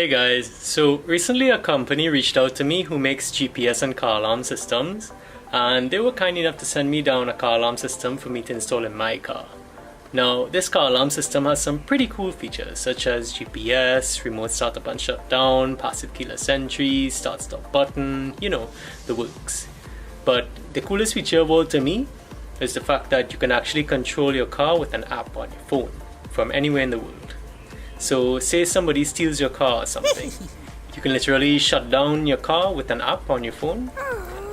Hey guys, so recently a company reached out to me who makes GPS and car alarm systems, and they were kind enough to send me down a car alarm system for me to install in my car. Now, this car alarm system has some pretty cool features such as GPS, remote startup and shutdown, passive keyless entry, start-stop button, the works. But the coolest feature of all to me is the fact that you can actually control your car with an app on your phone from anywhere in the world. So say somebody steals your car or something, you can literally shut down your car with an app on your phone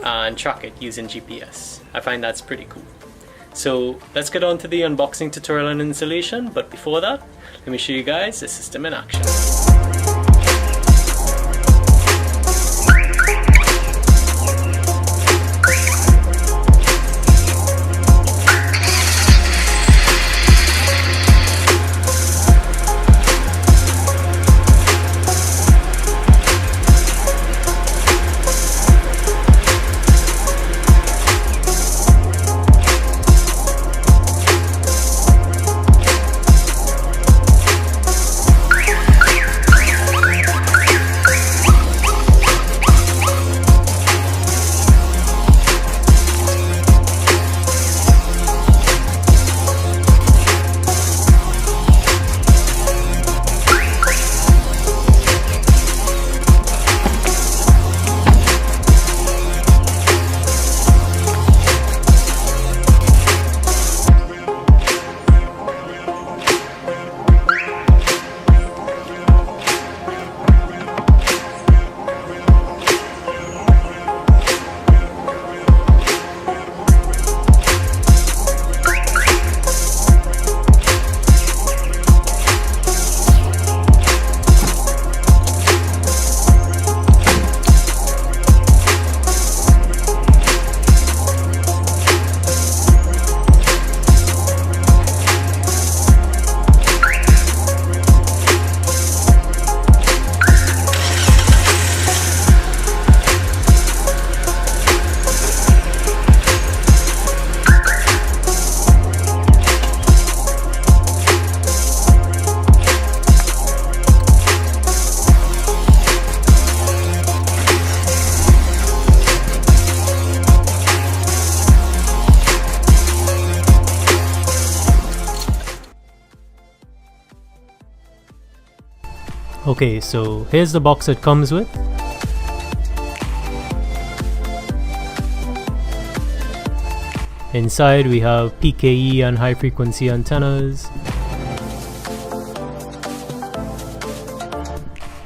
and track it using GPS. I find that's pretty cool. So let's get on to the unboxing tutorial and installation, but before that, let me show you guys the system in action. Okay, so here's the box it comes with. Inside we have PKE and high frequency antennas,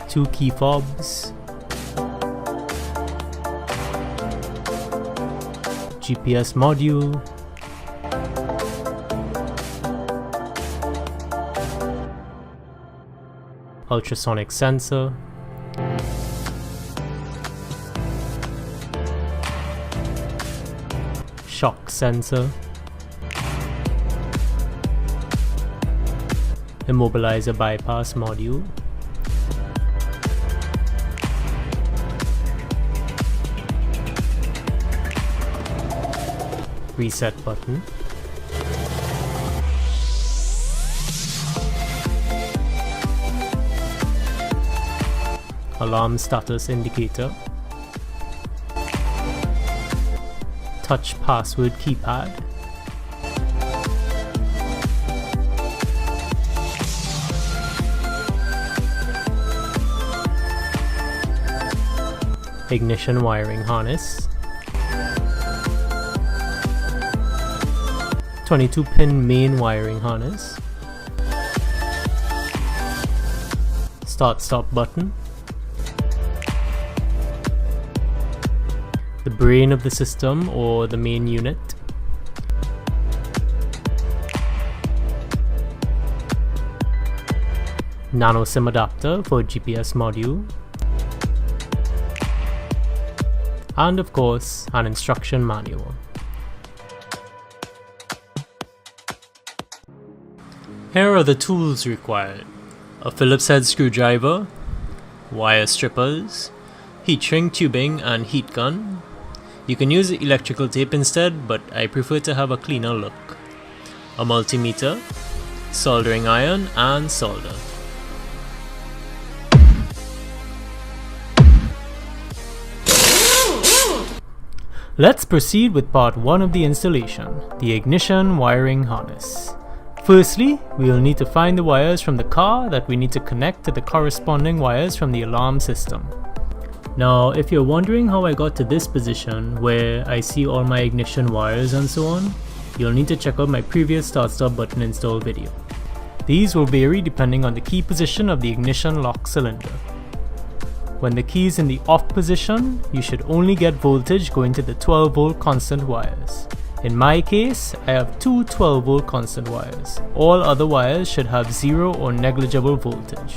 2 key fobs, GPS module, ultrasonic sensor, shock sensor, immobilizer bypass module, reset button, alarm status indicator, touch password keypad, ignition wiring harness, 22-pin main wiring harness, start-stop button, the brain of the system or the main unit, nano SIM adapter for GPS module, and of course an instruction manual. Here are the tools required: a Phillips head screwdriver, wire strippers, heat shrink tubing and heat gun. You can use electrical tape instead, but I prefer to have a cleaner look. A multimeter, soldering iron and solder. Let's proceed with part 1 of the installation, the ignition wiring harness. Firstly, we will need to find the wires from the car that we need to connect to the corresponding wires from the alarm system. Now, if you're wondering how I got to this position where I see all my ignition wires and so on, you'll need to check out my previous start-stop button install video. These will vary depending on the key position of the ignition lock cylinder. When the key is in the off position, you should only get voltage going to the 12 volt constant wires. In my case, I have two 12 volt constant wires. All other wires should have 0 or negligible voltage.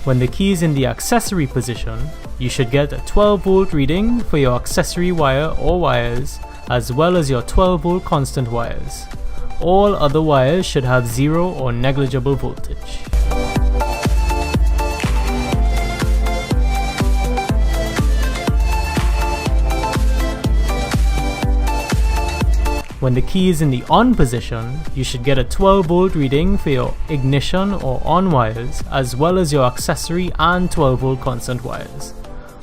When the key is in the accessory position, you should get a 12 volt reading for your accessory wire or wires, as well as your 12 volt constant wires. All other wires should have 0 or negligible voltage. When the key is in the on position, you should get a 12 volt reading for your ignition or on wires, as well as your accessory and 12 volt constant wires.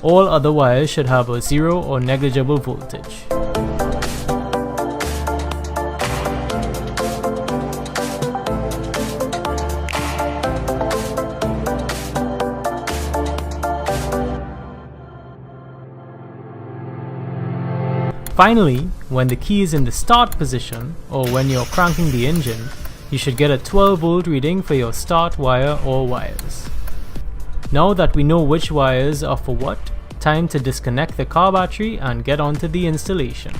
All other wires should have a 0 or negligible voltage. Finally, when the key is in the start position, or when you're cranking the engine, you should get a 12 volt reading for your start wire or wires. Now that we know which wires are for what, time to disconnect the car battery and get onto the installation.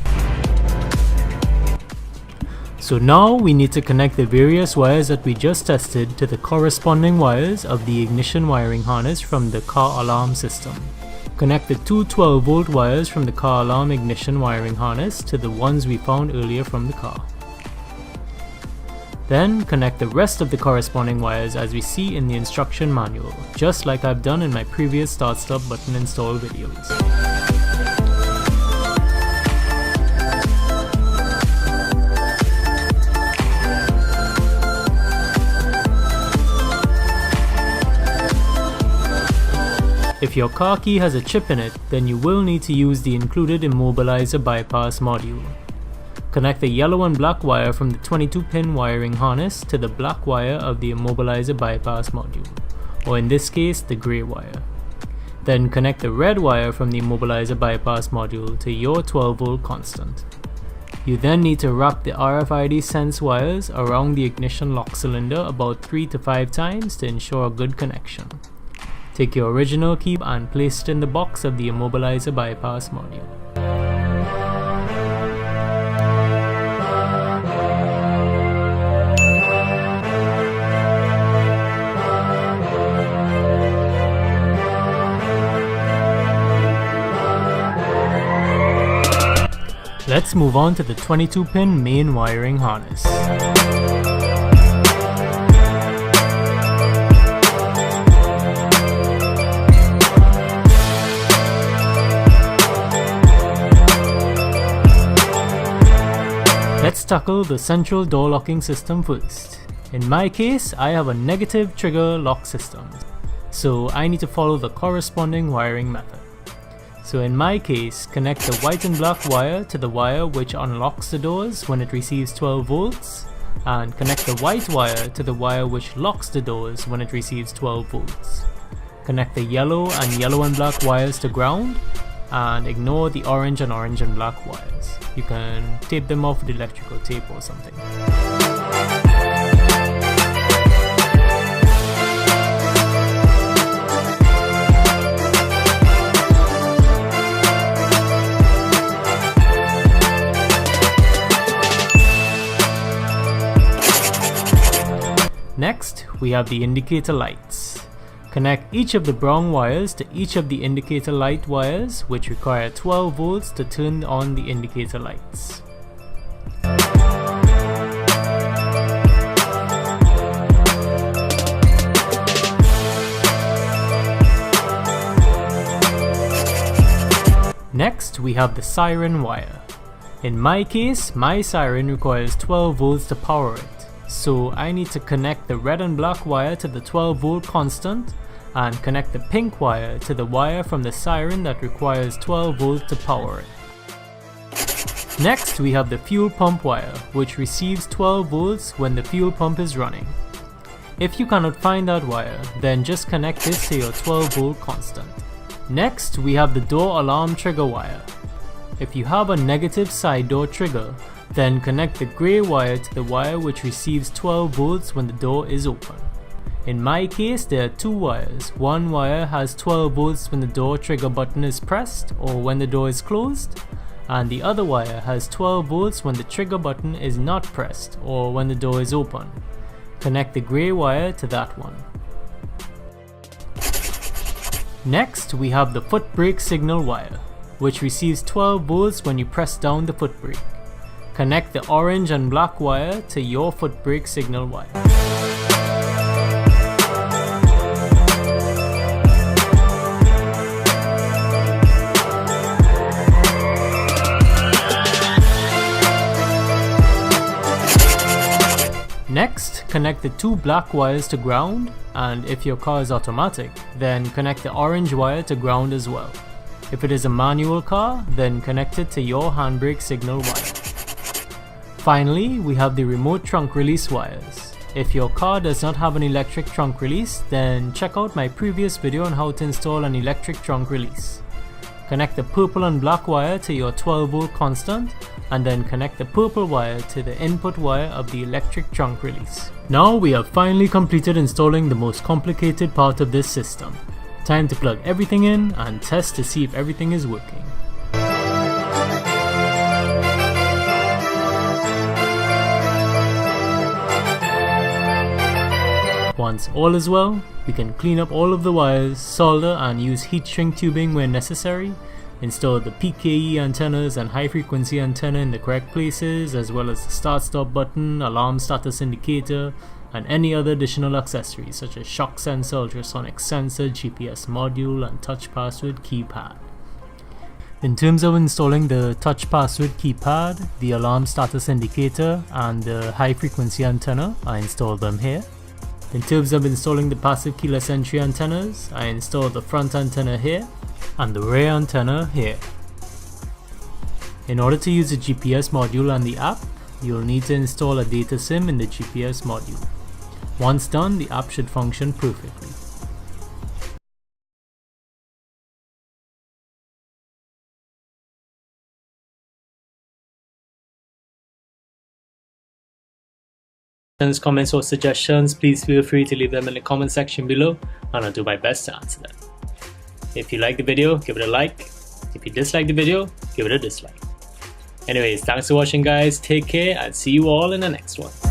So now we need to connect the various wires that we just tested to the corresponding wires of the ignition wiring harness from the car alarm system. Connect the two 12 volt wires from the car alarm ignition wiring harness to the ones we found earlier from the car. Then connect the rest of the corresponding wires as we see in the instruction manual, just like I've done in my previous start-stop button install videos. If your car key has a chip in it, then you will need to use the included immobilizer bypass module. Connect the yellow and black wire from the 22-pin wiring harness to the black wire of the immobilizer bypass module, or in this case, the grey wire. Then connect the red wire from the immobilizer bypass module to your 12 volt constant. You then need to wrap the RFID sense wires around the ignition lock cylinder about 3 to 5 times to ensure a good connection. Take your original key and place it in the box of the immobilizer bypass module. Let's move on to the 22-pin main wiring harness. Let's tackle the central door locking system first. In my case, I have a negative trigger lock system, so I need to follow the corresponding wiring method. So in my case, connect the white and black wire to the wire which unlocks the doors when it receives 12 volts, and connect the white wire to the wire which locks the doors when it receives 12 volts. Connect the yellow and black wires to ground, and ignore the orange and black wires. You can tape them off with electrical tape or something. Next, we have the indicator lights. Connect each of the brown wires to each of the indicator light wires, which require 12 volts to turn on the indicator lights. Next, we have the siren wire. In my case, my siren requires 12 volts to power it, so I need to connect the red and black wire to the 12 volt constant and connect the pink wire to the wire from the siren that requires 12 volts to power it. Next, we have the fuel pump wire, which receives 12 volts when the fuel pump is running. If you cannot find that wire, then just connect this to your 12 volt constant. Next, we have the door alarm trigger wire. If you have a negative side door trigger, then connect the grey wire to the wire which receives 12 volts when the door is open. In my case, there are two wires. One wire has 12 volts when the door trigger button is pressed or when the door is closed, and the other wire has 12 volts when the trigger button is not pressed or when the door is open. Connect the grey wire to that one. Next, we have the foot brake signal wire, which receives 12 volts when you press down the foot brake. Connect the orange and black wire to your foot brake signal wire. Next, connect the two black wires to ground, and if your car is automatic, then connect the orange wire to ground as well. If it is a manual car, then connect it to your handbrake signal wire. Finally, we have the remote trunk release wires. If your car does not have an electric trunk release, then check out my previous video on how to install an electric trunk release. Connect the purple and black wire to your 12 volt constant, and then connect the purple wire to the input wire of the electric trunk release. Now we have finally completed installing the most complicated part of this system. Time to plug everything in and test to see if everything is working. Once all is well, we can clean up all of the wires, solder and use heat shrink tubing where necessary, install the PKE antennas and high frequency antenna in the correct places, as well as the start stop button, alarm status indicator, and any other additional accessories such as shock sensor, ultrasonic sensor, GPS module, and touch password keypad. In terms of installing the touch password keypad, the alarm status indicator, and the high frequency antenna, I installed them here. In terms of installing the passive keyless entry antennas, I installed the front antenna here and the rear antenna here. In order to use the GPS module and the app, you'll need to install a data SIM in the GPS module. Once done, the app should function perfectly. Comments or suggestions, please feel free to leave them in the comment section below and I'll do my best to answer them. If you like the video, give it a like. If you dislike the video, give it a dislike. Anyways, thanks for watching guys, take care and see you all in the next one.